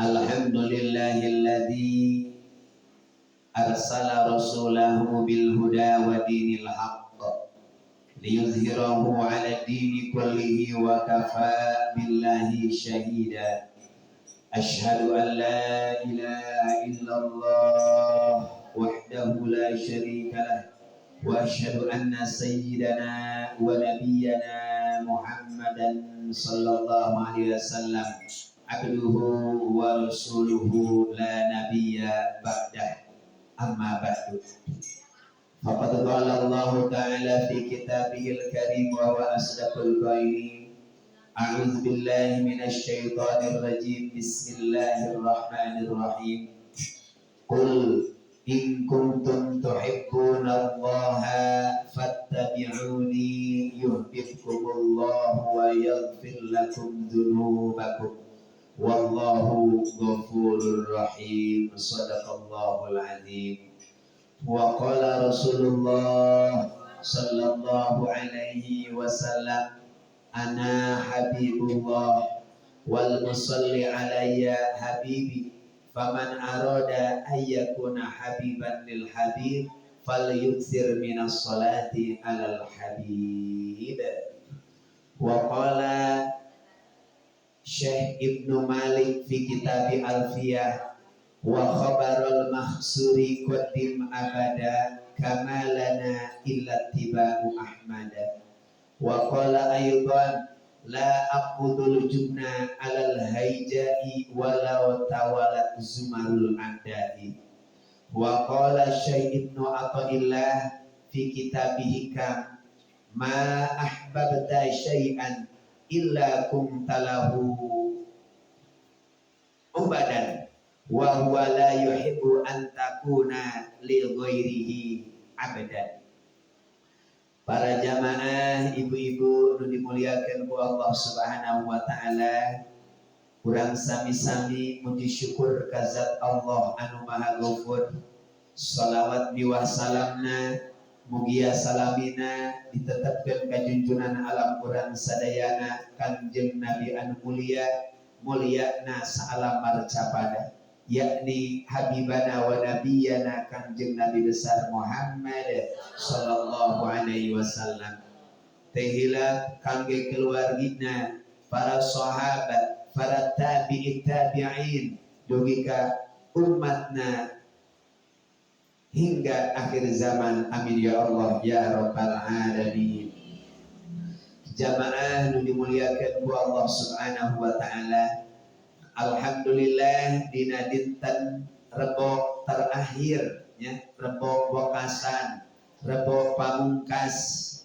Alhamdulillahilladzi arsala rasulahu bil huda wa dinil haqq liyuzhirahu 'ala dini kullihi wa kafa billahi syahida. Asyhadu an la ilaha illallah wahdahu la syarika lah wa asyhadu anna sayyidana wa nabiyyana Muhammadan sallallahu alaihi wasallam abduhu wa rasuluhu la nabiyya ba'dah. Amma ba'du. Faqad qala Allah ta'ala fi kitabihil karim wa huwa asdaqul qailin. A'udzu billahi minasy syaithanir rajim. Bismillahirrahmanirrahim. Qul in kuntum tuhibbunallaha fattabi'uni yuhibbukumullahu wa yaghfir lakum dzunubakum. Wallahu ghafurur rahim. Shadaqallahul azim. Wa qala Rasulullah sallallahu alaihi wasallam, ana habibullah wal musalli alayya habibi, faman arada ayyakuna habiban lil habib falyuksir minas salati alal habib. Wa qala Syekh Ibnu Malik fi kitabi Alfiyah, wa khabarul mahsuri qadim abada kamalana illa tibau ahmada. Wa qala aydan la aqudul jubna alal haijai walau tawalat zumarul adai. Wa qala Syekh Ibnu Athaillah fi kitabihi kam, ma ahbabta syai'an illa kumtalahu ubadan wa huwa la yuhibbu an takuna li ghairihi abadan. Para jamaah, ibu-ibu nu dimuliakeun ku Allah Subhanahu wa taala, urang sami-sami muji syukur ka zat Allah anu Maha Ghafur. Shalawat miwah salamna mugia salamina ditetapkan ka junjunan alam urang sadayana Kanjeng Nabi anu mulia mulyana saalam marcapada, yakni habibana wa nabiyana Kanjeng Nabi besar Muhammad sallallahu alaihi wasallam. Tehila kangge keluargina, para sahabat, para tabi'in tabi'in, dugi ka umatna hingga akhir zaman. Amin ya Allah ya rabbal alamin. Jamaah nu dimuliakeun ku Allah Subhanahu wa taala, alhamdulillah dina dinten Rebo terakhir ya, Rebo Wakasan, Rebo pamungkas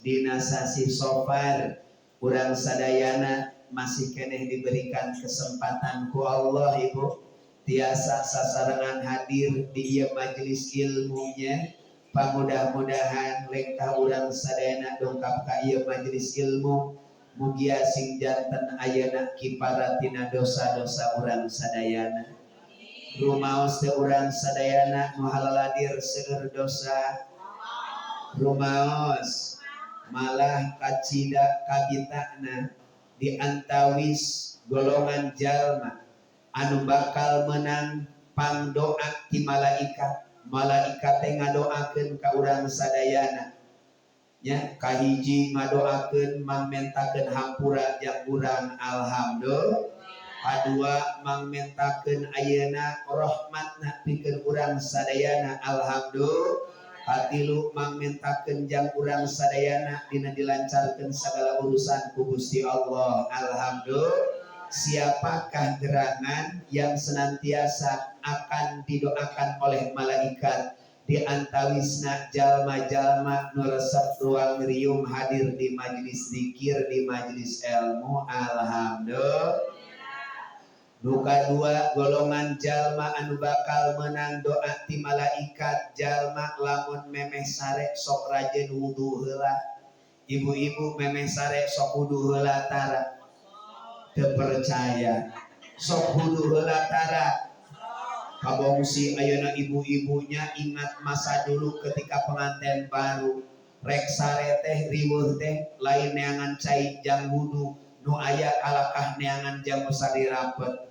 dina sasi Safar, urang sadayana masih keneh diberikan kesempatan ku Allah ibu tiasa sasarangan hadir di ieu majelis ilmunya. Pamudah-mudahan lengkah urang sadayana dongkap ka ieu majelis ilmu, mugia sing janten ayeuna kiparatina dosa-dosa urang sadayana. Rumaos teh urang sadayana nu halaladir seueur dosa, rumaos malah kacida kabitana di antawis golongan jalma anu bakal menang pangdoa ti malaikat. Malaikat teh ngadoakeun ka urang sadayana nya, kahiji ngadoakeun mangmentakeun hampura jang urang alhamdulillah, kadua mangmentakeun ayeuna rahmatna pikeun urang sadayana alhamdulillah, katilu mangmentakeun jang urang sadayana dina dilancarkeun sagala urusan ku Gusti Allah alhamdulillah. Siapakah gerangan yang senantiasa akan didoakan oleh malaikat di antawisna jalma-jalma nu resep ruang riung hadir di majelis zikir, di majelis ilmu alhamdulillah. Nu kadua golongan jalma anu bakal menang doa ti malaikat, jalma lamun memeh sare sok rajin wudu heula. Ibu-ibu memeh sare sok wudu heula tara terpercaya, sok hudu heula tara. Kabongsi ayeuna ibu-ibunya ingat masa dulu ketika pengantin baru, rek sare teh riweuh teh lain neangan cai jang wudu, nu aya kalakah neangan jamu sari rapet.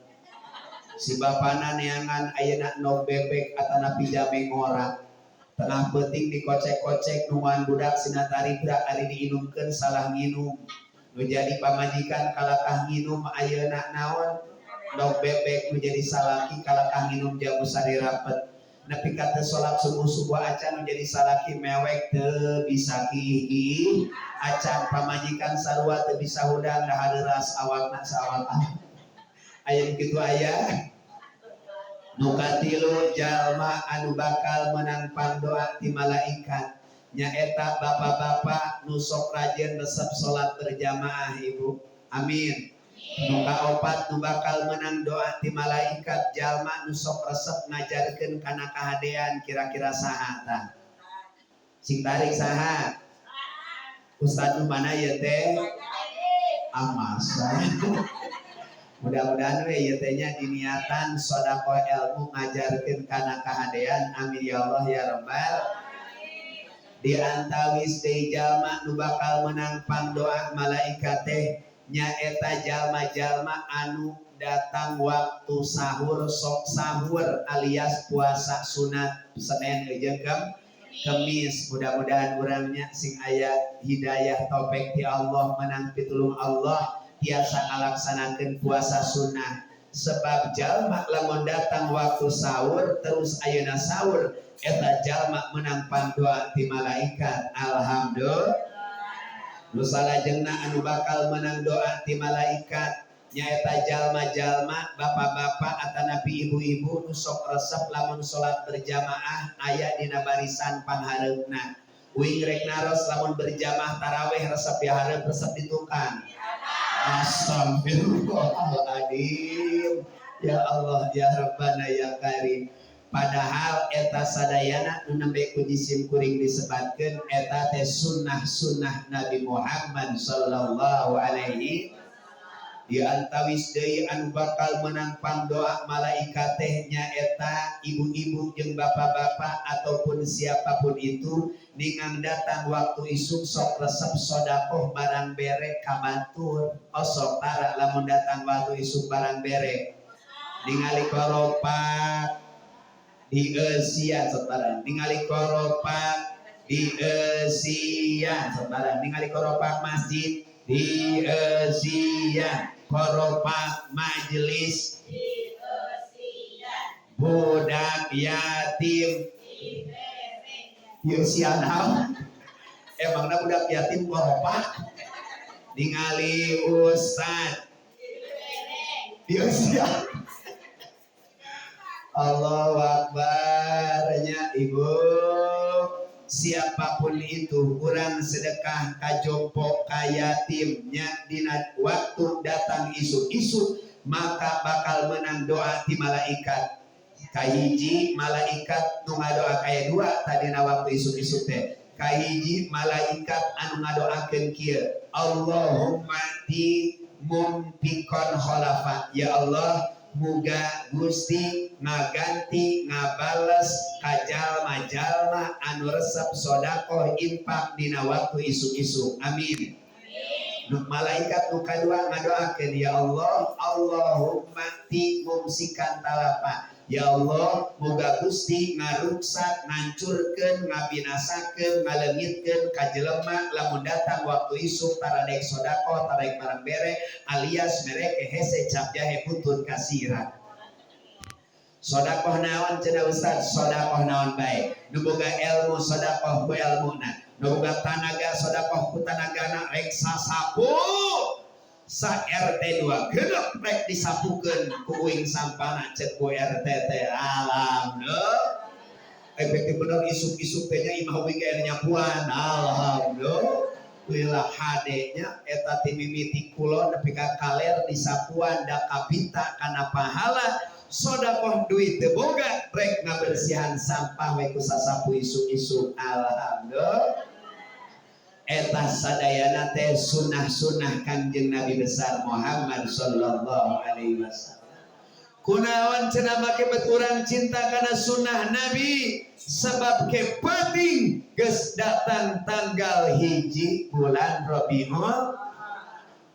si bapana neangan ayeuna no bebek atana pijame ngora tengah penting dikocek-kocek nuan budak sinatari budak ari diinumkeun salah nginum nu jadi pamajikan kalakah nginum ayeuna naon no bebek nu jadi salaki kalakah nginum jamu sari rapet nepi ka teu salat subuh acan nu jadi salaki mewek teu bisa kihi acan pamajikan sarua teu bisa hudang da hareuras awakna saawak aya kitu aya nu katilu jalma anu bakal menang pandoa ti malaikat nyaeta bapak-bapak nu sok rajin resep salat berjamaah ibu amin nu kaopat nu bakal menang doa ti malaikat jalma nu sok resep ngajarkeun kana kahadean kira-kira saha tah sing tarik saha ustad nu mana ieu teh masa mudah-mudahan we ieu teh nya diniatan sedekah ilmu ngajarkeun kana kahadean amin ya Allah ya rabbal di antawis teh jalma nu bakal menang pandoa malaikat teh nyaeta jalma-jalma anu datang waktu sahur sok sahur alias puasa sunat Senin jeung Kemis mudah-mudahan urangnya sing aya hidayah taufik ti Allah menang pitulung Allah tiasa ngalaksanakeun puasa sunnah sebab jalma lamun datang waktu sahur terus ayeuna sahur eta jalma menang pandoa ti malaikat alhamdulillah nu salajengna anu bakal menang doa ti malaikat nyaeta jalma-jalma bapak-bapak atanapi ibu-ibu nu sok resep lamun salat berjamaah aya dina barisan panghareupna uing rek naros lamun berjamaah tarawih resep ya hareup resep ditukang astagfirullahaladzim ya Allah ya Rabbana ya Karim padahal eta sadayana nu nembe ku jisim kuring disebatkeun eta teh sunnah-sunnah Nabi Muhammad sallallahu alaihi di antawis deui anu bakal menang pandoa malaikat teh nyaeta ibu-ibu jeung bapak-bapak ataupun siapapun itu ningang datang waktu isuk sok resep sedekah barang bere kabatur osok tara lamun datang waktu isuk barang bere ningali koropak di eusian saudara ningali koropak di eusian saudara ningali koropak masjid di eusian koropak majelis di eusian budak yatim di eusian emangna budak yatim koropak ningali ustad di eusian Allahu Akbar nya ibu siapapun itu kurang sedekah kajompo kayatimnya dina waktu datang isu-isu maka bakal menang doa ti malaikat kahiji malaikat nu ngadoa kaya dua tadina waktu isu-isu teh kahiji malaikat anu ngadoakeun kieu Allahumma ti mumtikon khalafa ya Allah muga Gusti ngaganti ngabales kajalma-jalma anu resep sedekah infak dina waktu isu-isu amin nu malaikat nu kadua ngadoakeun ya Allah Allahumma ti mumsikan talapa ya Allah muga Gusti ngaruksak ngancurkeun ngabinasakeun ngaleungitkeun ka jelema lamun datang waktu isuk taradek sedekah taradek barang bere alias mereke hese cap jahe butut kasira sedekah naon cenah Ustaz sedekah naon bae nu boga ilmu sedekah ku ilmuna nu boga tanaga sedekah ku tanagana rek sasapu sa RT 2 genep rek disapukeun ku uing sampana cek ku RT teh alhamdulillah efektif bener isuk-isuk teh nya imah uing ge nyapuan alhamdulillah hadenya eta ti mimiti kulon nepi ka kaler disapuan da kapita kana pahala sedekah duit teu boga rek ngabersihan sampah we ku sasapu isuk-isuk alhamdulillah eta sadayana teh sunnah-sunnah Kanjeng Nabi besar Muhammad sallallahu alaihi wasallam kunaon cenah make beturang cinta kana sunnah Nabi sebab ke penting geus datang tanggal hiji bulan Rabiul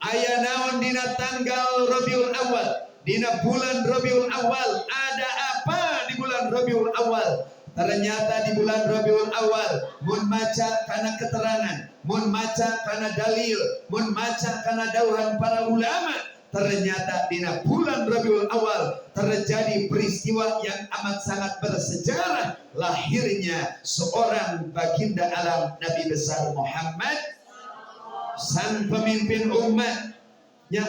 aya naon dina tanggal Rabiul Awal dina bulan Rabiul Awal. Ada apa di bulan Rabiul Awal? Ternyata di bulan Rabiul Awal mun maca kana keterangan, mun maca kana dalil, mun maca kana dauhan para ulama, ternyata di bulan Rabiul Awal terjadi peristiwa yang amat sangat bersejarah, lahirnya seorang baginda alam Nabi besar Muhammad, sang pemimpin umat,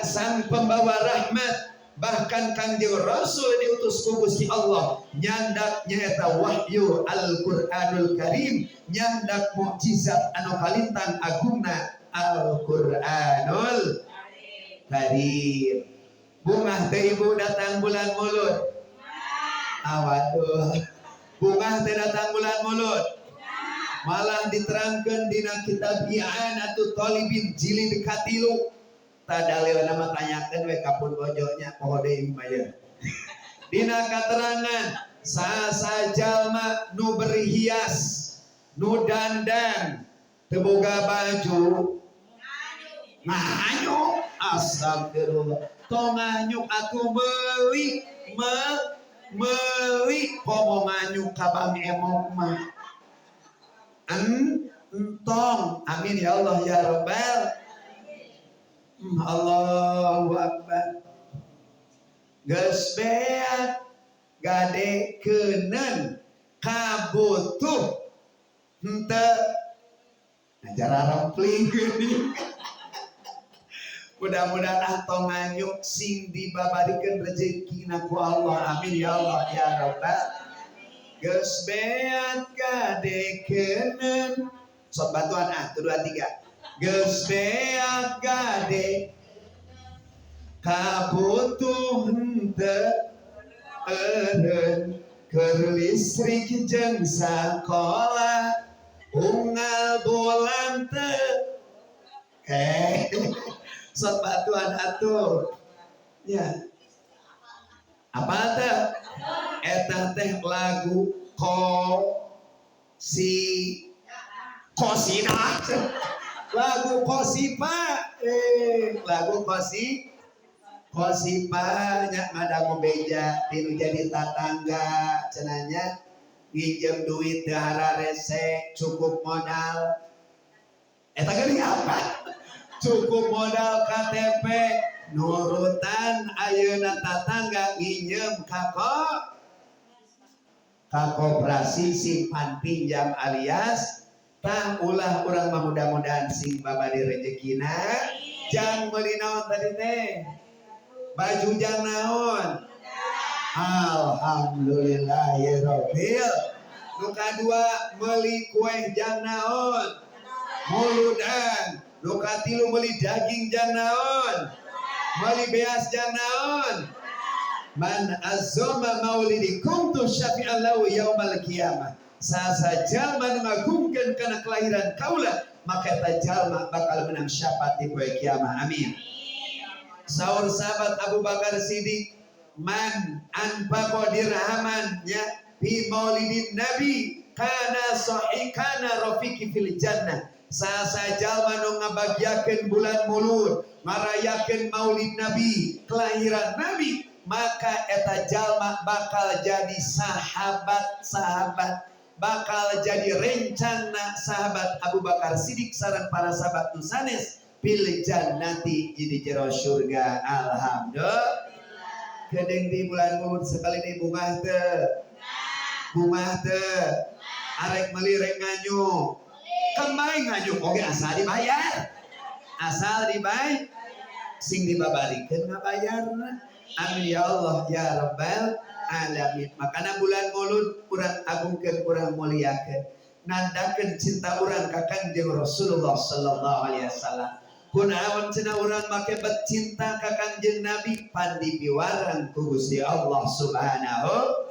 sang pembawa rahmat. Bahkan Kangjeng Rasul diutus ku Gusti Allah, nyandak nyaeta wahyu Al-Qur'anul Karim, nyandak mukjizat anu kalintang agungna Al-Qur'anul Karim. Bungah teh ibu datang bulan mulut. Awaduh. Bungah teh datang bulan mulut. Malah diterangkan dina kitab I'anatul Talibin jilid katilu. Dalil nama tanyakan we kapun bojoknya poho deui maya. Dina katerangan sasa jalma nu berhias, nu dandan, teu boga baju, nganyuk, astagfirullah. Tong nganyuk atuh meuli komo nganyuk ka Bang Emok mah. Entong, amin ya Allah ya Rabbal. Allahu Akbar. Geus beak gadekeuneun kabutuh henteu ajar rampling geuning. Mudah-mudahan tong nganyuk sing dibabarikeun rezekina ku Allah, amin ya Allah ya Rabbal. Geus beak gadekeuneun sok bantuan 1 2 3. Geus beak gade kabutuh henteu eureun keur listrik jeung sakola unggal bulan teu sok bantuan atuh ya. Apa teh? Eta teh lagu Kosina. Lagu Kosipa, lagu Kosipa nya ngadangu beja tinu jadi tatangga cenanya nginjem duit dahara rese cukup modal. Eta geuning apa? Cukup modal KTP nurutan ayeuna tatangga nginjem ka koperasi simpan pinjam alias tah ulah urang mah mudah-mudahan sing babade rezekina. Jang meuli naon tadi teh? Baju jang naon? Alhamdulillahirabbil. Nu kadua meuli kue jang naon? Muludan. Nu katilu meuli daging jang naon? Meuli beas jang naon? Man azzama maulidi kuntu syafi'an lahu yaumal qiyamah. Sasa jalma ngagungkeun kana kelahiran kaula maka eta jalma bakal menang syafaat di poe kiamat. Amin. Saur sahabat Abu Bakar Siddiq, man anfaqa dirhaman ya fi maulidin nabi kana sahikana rafiqi fil jannah. Sasa jalma nu ngabagiakeun bulan mulud ngarayakeun maulid nabi kelahiran nabi maka eta jalma bakal jadi sahabat bakal jadi rencana sahabat Abu Bakar Siddiq sareng para sahabat nu sanes fil jannati di jero surga. Alhamdulillah. Kedeung di bulan mulud sekali di bungah teu arek meuli rek nganyuk kembali nganyuk oge asal dibayar sing dibabarikeun ngabayarna. Amin ya Allah ya Rabbal alamin. Makana bulan Maulud urang agungkeun urang muliakeun nandakeun cinta urang ka Kangjeng Rasulullah sallallahu alaihi wasallam. Kunaon cenah urang make bet cinta ka Kangjeng Nabi pandi piwarang ku Gusti Allah subhanahu.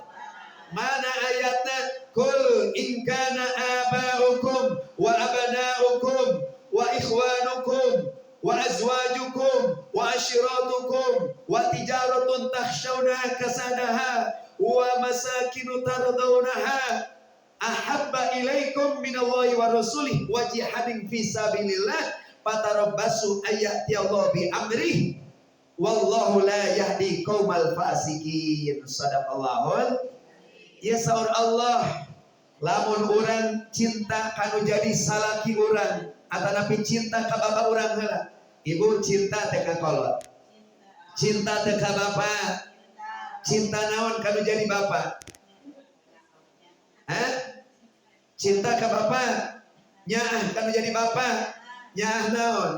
Mana ayatna kul in kana aba'ukum wa abna'ukum wa ikhwanukum wa azwajukum wa ashiratukum wa tijaratun takhshawna kasadaha wa masakinu tardawnaha ahabba ilaikum minallahi wa rasulih wa jihadin fi sabilillah fatarabbasu ayati Allah bi amrih wallahu la yahdi qaumal fasikin. Sadaqallahul. Ya saur Allah, lamun urang cinta kanu jadi salaki urang atanapi cinta ka bapa urang heula. Ibu cinta teh ka kolot, cinta teh ka bapa, cinta naon kanu jadi bapa? Hah? Cinta ka bapa, nyaah kanu jadi bapa, nyaah naon?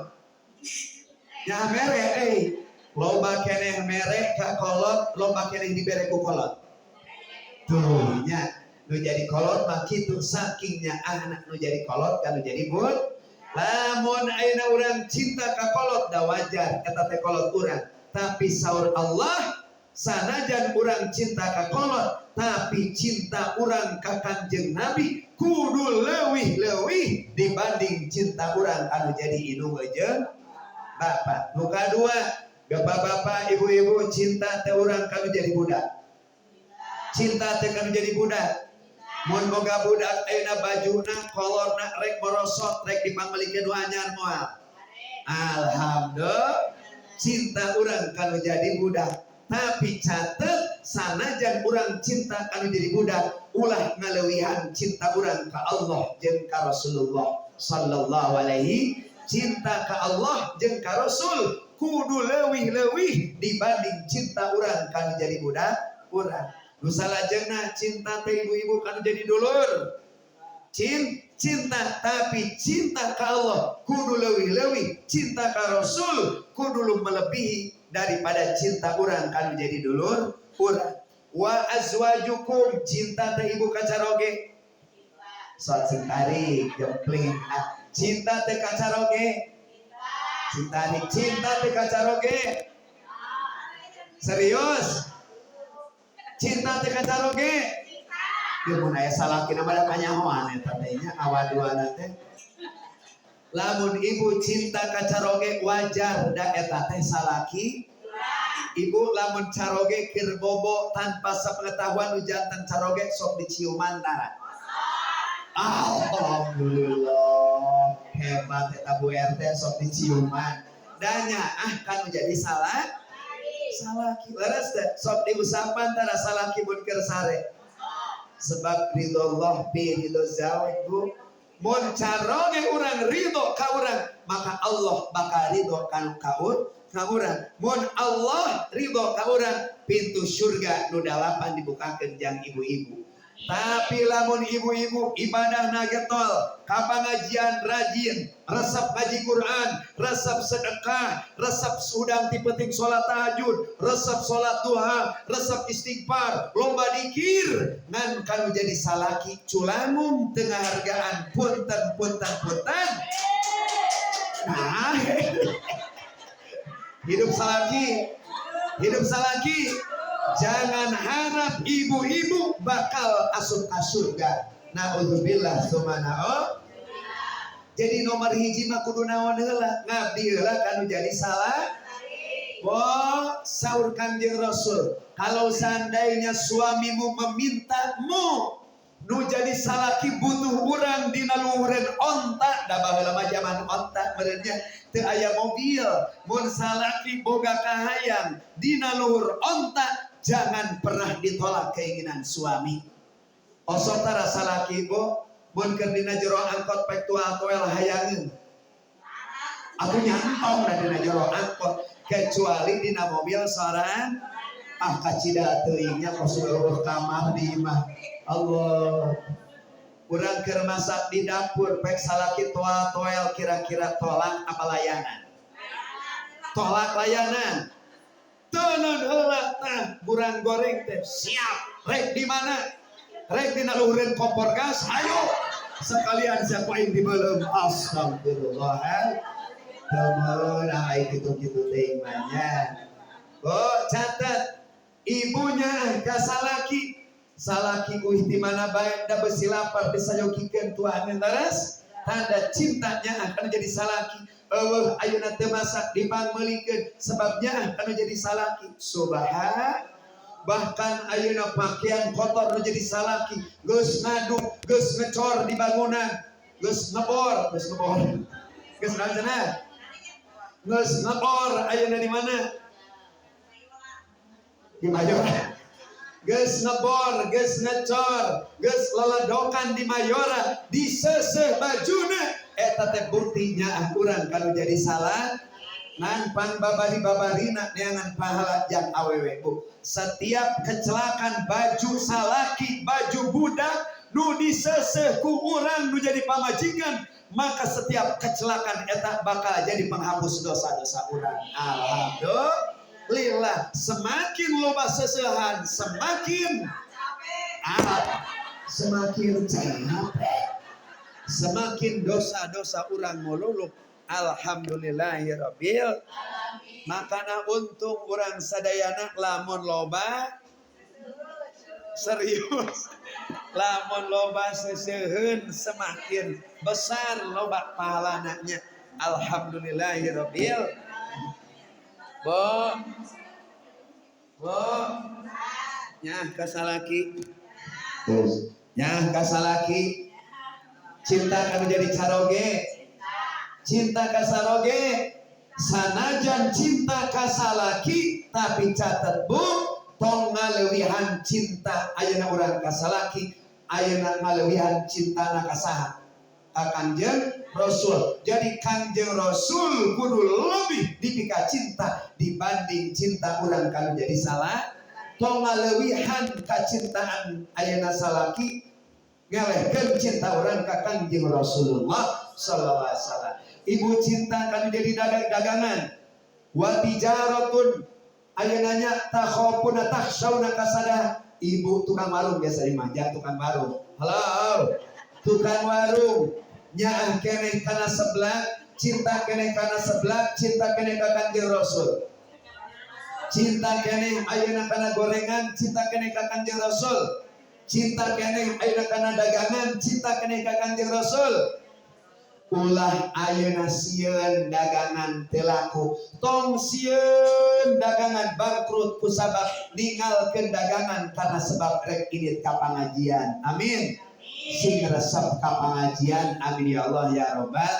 Nyaah mere, loba keneh mere ka kolot, loba keneh dibere ku kolot. Tuh nya, nu jadi kolot mah kitu sakingnya anak nu jadi kolot kanu jadi bud. Lamun ayeuna urang cinta ka kolot da wajar eta teh kolot urang, tapi saur Allah sanajan urang cinta ka kolot tapi cinta urang ka Kanjeng Nabi kudu leuwih-leuwih dibanding cinta urang anu jadi indung jeung bapa. Nu kadua, bapak-bapak, ibu-ibu, cinta teh urang kanu jadi budak. Cinta teh kanu jadi budak. Mun boga budak ayeuna bajuna kolorna rek borosot rek dipangmelikeun anyar moal. Alhamdulillah cinta urang kanu jadi budak. Tapi catet sanajan urang cinta kanu jadi budak ulah ngaleuwihan cinta urang ka Allah jeung ka Rasulullah sallallahu alaihi. Cinta ka Allah jeung ka Rasul kudu leuwih-leuwih dibanding cinta urang kanu jadi budak urang. Nu salajengna cinta teh ibu-ibu kan jadi dulur. Cinta tapi cinta ka Allah kudu leuwih-leuwih, cinta ka Rasul kudu melebihi daripada cinta urang kan jadi dulur urang. Wa azwajukum, cinta teh ibu kacaroge. Sok sengkari jempling. Cinta teh kacaroge. Cinta teh kacaroge. Serius? Cinta teh kacaroge. Ieu mun aya salaki na bada kanyahoan eta teh nya awaduana teh. Lamun ibu cinta kacaroge wajar da eta teh salaki. Ibu lamun caroge keur bobo tanpa sepengetahuan nu janten caroge sok diciuman tara. Alhamdulillah hebat eta Bu RT sok diciuman. Danya kan menjadi salah. Salaki laras teh sok diusapan tara salaki mun keur sare. Sebab ridho Allah bi ridho zawj Bu. Mun caroge urang ridho ka urang, maka Allah bakal ridho ka urang. Mun Allah ridho ka urang, pintu surga nu dalapan dibukakeun jang ibu-ibu. Tapi lamun ibu-ibu ibadahna getol, ka pangajian rajin, resep ngaji Quran, resep sedekah, resep sudang ti penting salat tahajud, resep salat duha, resep istighfar, lomba dikir, ngan kanu jadi salaki culangun tengah hargaan punten. Nah, hidup salaki. Jangan harap ibu-ibu bakal asup ka surga. Naudzubillah sumana. Jadi nomor hiji mah kudu naon heula? Ngabdi heula kanu jadi salah. Saur Kanjeng Rasul, kalau seandainya suamimu memintamu nu jadi salaki butuh urang dina luhureun onta, da baheula mah zaman onta meureunnya teu aya mobil. Mun salaki boga kahayang dina luhur onta, jangan pernah ditolak keinginan suami. Osok tara salaki bo mun keur dina jero angkot pek tual-tuel hayangeun. Aku nyantong da dina jero angkot kecuali dina mobil sorangan. Kacida teuingnya Rasulullah kamar di imah. Allah. Urang keur masak di dapur pek salaki tual-tuel kira-kira tolak apa layanan? Tolak layanan. Tenan heula tah burang goreng teh siap. Rek di mana? Rek dina luhureun kompor gas. Hayo. Sekalian siapain di beuleum. Astagfirullah. Temen ai kitu-kitu teh imahnya. Catat ibunya ka salaki uih di mana bae da besi lapar disayokikeun tuaneun taras tanda cintanya akan jadi salaki. Ayeuna teu masak dipangmeulikeun sebabnya akan jadi salaki. Subhan. Bahkan ayeuna pakaian kotor nu jadi salaki, geus ngaduk, geus ngecor di bangunan, geus ngebor. Geus ngebor ayeuna di mana? di Mayora. Geus ngebor, geus ngecor, geus leledokan di Mayora, diseseh bajuna. Eta teh buktinya urang kalau jadi salah ngan pan babari-babarina neangan pahala jang awewe bu. Setiap kecelakaan baju salaki, baju budak nu diseseh ku urang nu jadi pamajikan, maka setiap kecelakaan eta bakal jadi penghapus dosa-dosa urang. Alhamdulillah, semakin loba sesehan semakin semakin capek, semakin dosa-dosa urang mululuk. Alhamdulillahirabbil alamin. Makana untung urang sadayana lamun loba serius, lamun loba seseuheun semakin besar loba pahalananya. Alhamdulillahirabbil bo nyah kasalaki, nyah kasalaki cinta kanu jadi caroge. Cinta kasaroge sanajan cinta kasalaki tapi catat bu tong ngalewihan cinta ayeuna urang kasalaki ayeuna ngalewihan cinta na kasaha ka Kangjeng Rasul. Jadi Kangjeng Rasul kudu lebih dipika cinta dibanding cinta urang kalau jadi salah. Tong ngalewihan kacintaan ayeuna salaki ngalehkeun cinta urang ka Kangjeng Rasulullah sallallahu alaihi wasallam. Ibu cinta kan jadi dagangan. Wa tijaratun ayeuna nya takhafuna takhshawna kasada. Ibu tukang warung biasa di Majah, tukang warung. Halo. Tukang warung nyaah keneh kana seblak, cinta keneh kana seblak, cinta keneh ka Kangjeng Rasul. Cinta keneh ayeuna kana gorengan, cinta keneh ka Kangjeng Rasul. Cinta keneh ayeuna kana dagangan, cinta keneh ka Kangjeng Rasul. Ulah ayeuna sieun dagangan teu laku, tong sieun dagangan bangkrut kusabab ninggalkeun dagangan karena sebab rek irit ka pangajian. Amin. Sing resep ka pangajian, amin ya Allah ya Rabbal.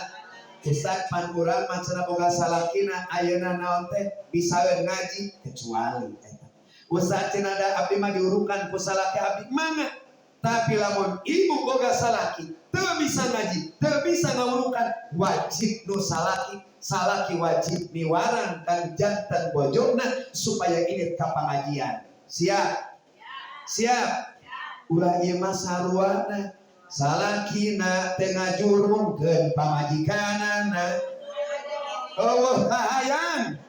Ustaz pan urang mah cenah boga salakina ayeuna naon teh bisaeun ngaji kecuali eta. Ustaz cenah da abdi mah diurukan ku salaki abdi mangga. Tapi lamun ibu boga salaki teu bisa ngaji, teu bisa ngawurukan, wajib nu salaki wajib niwarang kan jantan bojona supaya ini ka pangajian. Siap? Siap. Ulah ieu mah saruana salakina teu ngajurungkeun pamajikanana. Allah kahayang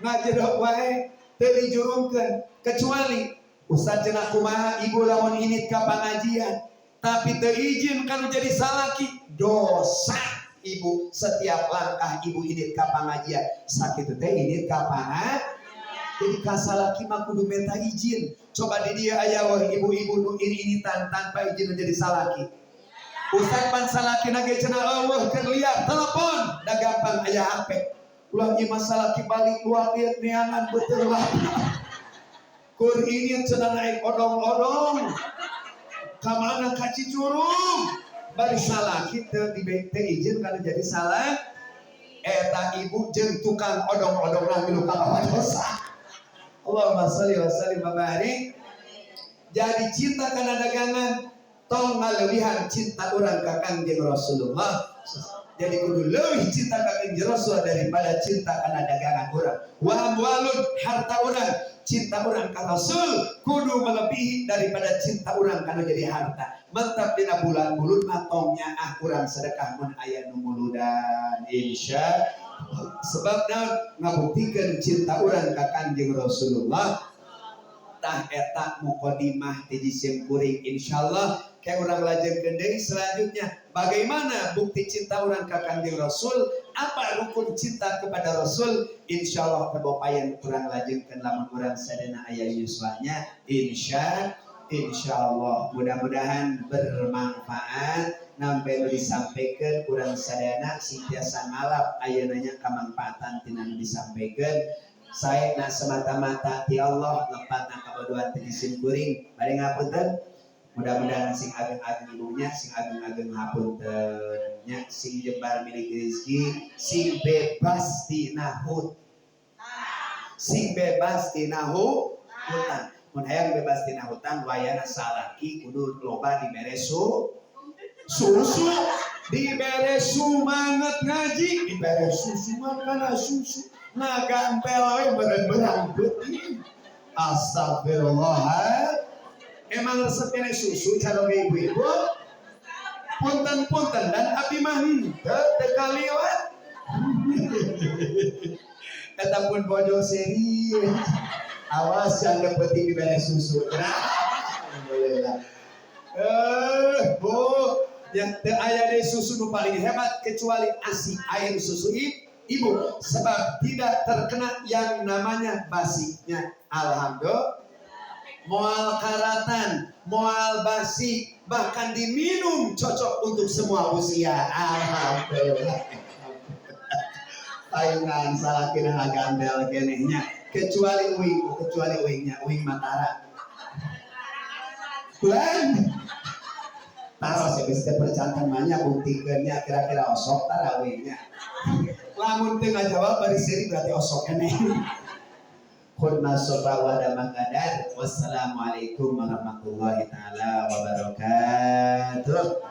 ngajedog wae teu dijurungkeun kecuali Ustaz cenah kumaha ibu lamun init ka pangajian tapi teu izin kanu jadi salaki dosa ibu setiap langkah ibu init ka pangajian sakitu teh init ka pangajian. Jadi ka salaki mah kudu minta izin. Coba di dia aya wah ibu-ibu nu ini-initan tanpa izin jadi salaki. Ustaz pan salaki nage cenah eueuh keur liar telepon da gampang aya HP. Ulah ieu mah salaki balik luar liat neangan beuteul lah. Kur ingin cenah naik odong-odong kamana ka Cicurug bari salaki teu dibete izin kana jadi salah eta ibu jeung tukang odong-odongan milu ka bawah dosa. Allahumma shalli wa sallim wa barik. Jadi cinta kana dagangan tong ngalewihan cinta urang ka Kangjeng Rasulullah. Jadi kudu leuwih cinta ka Kangjeng Rasul daripada cinta kana dagangan urang. Wa amwalun harta urang, cinta urang ka Rasul kudu melebihi daripada cinta urang kana jadi harta. Mantap dina bulan mulud mah tong nyaah urang sedekah mun aya nu muludan insyaallah. Sebab naon ngabuktikeun cinta urang ka Kangjeng Rasulullah. Tah eta muqaddimah ti jisim kuring insyaallah. Kayak orang lajengkeun deui selanjutnya bagaimana bukti cinta orang ka Kangjeng Rasul, apa rukun cinta kepada Rasul, insyaallah kabopayan urang lajengkeun lamun urang sadana aya yuswanya insyaallah. Mudah-mudahan bermanfaat nampi disampaikan urang sadana sing tiasa ngalap ayeuna nya kamanfaatan tina disampaikan. Saya na semata-mata ti Allah lepatna kabodohan ti jisim kuring bari ngapunten. Mudah-mudahan sing ageng-ageng ibunya, sing ageng-ageng hapuntennya, sing jembar milik rezeki, sing bebas tina hut. sing bebas tina hutang. Mun hayang bebas tina hutang wayana salaki kudu loba dibere susu dibere sumanget ngaji dibere susu makan susu ngagampel we beureun peuting. Astagfirullah. Emang resep kene susu cara ibu-ibu punten-punten dan abdi mah teu kaliwat. Eta pun bodoh seri. Awas jangan peuting dibere susu. Alhamdulillah. Yang teu aya deui susu nu paling hebat kecuali ASI air susu ibu sebab tidak terkena yang namanya basinya. Alhamdulillah. Moal karatan, moal basi, bahkan diminum cocok untuk semua usia. Alhamdulillah. Taingan salah kena gandel kenehnya kecuali uingnya uing Mataram. Bulan taros ya bisa percantan banyak buktikannya kira-kira osok tara uingnya. Lamun teu ngajawab bari seri berarti osok keneh. Khutbah sofa wa damakadar. Wassalamualaikum warahmatullahi taala wabarakatuh.